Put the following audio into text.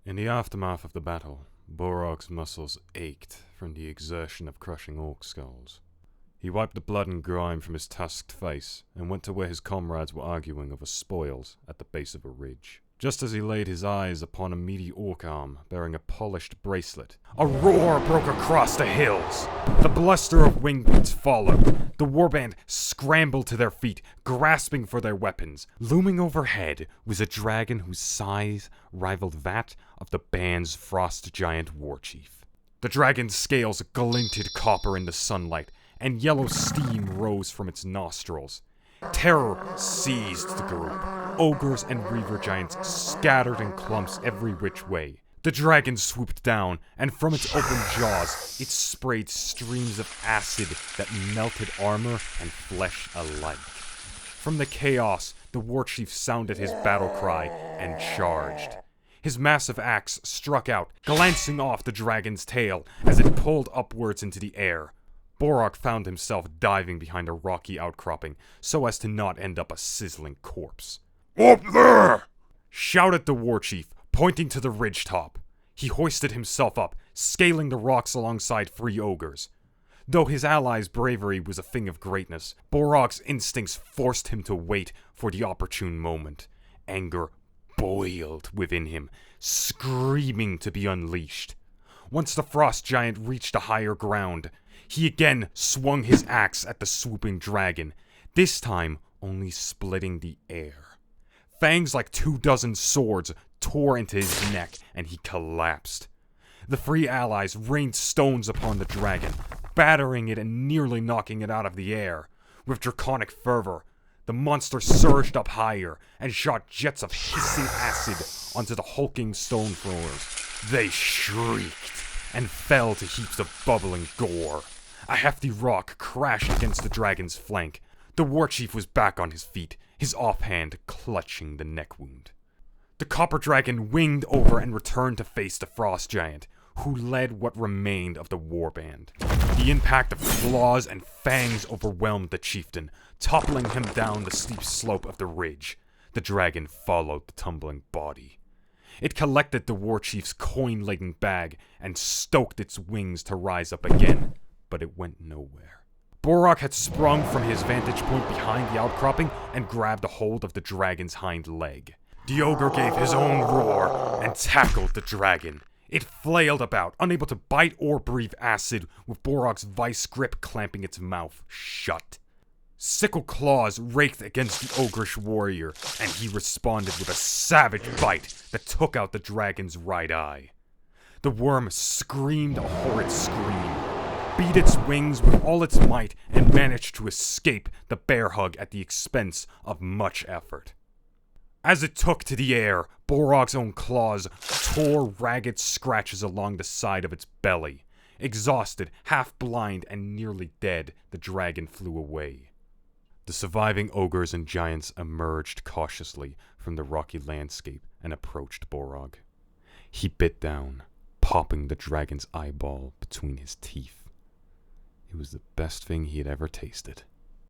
In the aftermath of the battle, Borog's muscles ached from the exertion of crushing orc skulls. He wiped the blood and grime from his tusked face and went to where his comrades were arguing over spoils at the base of a ridge. Just as he laid his eyes upon a meaty orc arm bearing a polished bracelet, a roar broke across the hills. The bluster of wing beats followed. The warband scrambled to their feet, grasping for their weapons. Looming overhead was a dragon whose size rivaled that of the band's frost giant warchief. The dragon's scales glinted copper in the sunlight, and yellow steam rose from its nostrils. Terror seized the group. Ogres and reaver giants scattered in clumps every which way. The dragon swooped down, and from its open jaws, it sprayed streams of acid that melted armor and flesh alike. From the chaos, the warchief sounded his battle cry and charged. His massive axe struck out, glancing off the dragon's tail as it pulled upwards into the air. Borog found himself diving behind a rocky outcropping so as to not end up a sizzling corpse. "Up there!" shouted the warchief, pointing to the ridgetop. He hoisted himself up, scaling the rocks alongside 3 ogres. Though his allies' bravery was a thing of greatness, Borog's instincts forced him to wait for the opportune moment. Anger boiled within him, screaming to be unleashed. Once the frost giant reached a higher ground, he again swung his axe at the swooping dragon, this time only splitting the air. Fangs like 24 swords tore into his neck, and he collapsed. The 3 allies rained stones upon the dragon, battering it and nearly knocking it out of the air. With draconic fervor, the monster surged up higher and shot jets of hissing acid onto the hulking stone throwers. They shrieked and fell to heaps of bubbling gore. A hefty rock crashed against the dragon's flank. The warchief was back on his feet, his offhand clutching the neck wound. The copper dragon winged over and returned to face the frost giant, who led what remained of the warband. The impact of claws and fangs overwhelmed the chieftain, toppling him down the steep slope of the ridge. The dragon followed the tumbling body. It collected the warchief's coin-laden bag and stoked its wings to rise up again, but it went nowhere. Borog had sprung from his vantage point behind the outcropping and grabbed a hold of the dragon's hind leg. The ogre gave his own roar and tackled the dragon. It flailed about, unable to bite or breathe acid, with Borog's vice grip clamping its mouth shut. Sickle claws raked against the ogreish warrior, and he responded with a savage bite that took out the dragon's right eye. The worm screamed a horrid scream, beat its wings with all its might, and managed to escape the bear hug at the expense of much effort. As it took to the air, Borog's own claws tore ragged scratches along the side of its belly. Exhausted, half-blind, and nearly dead, the dragon flew away. The surviving ogres and giants emerged cautiously from the rocky landscape and approached Borog. He bit down, popping the dragon's eyeball between his teeth. It was the best thing he had ever tasted.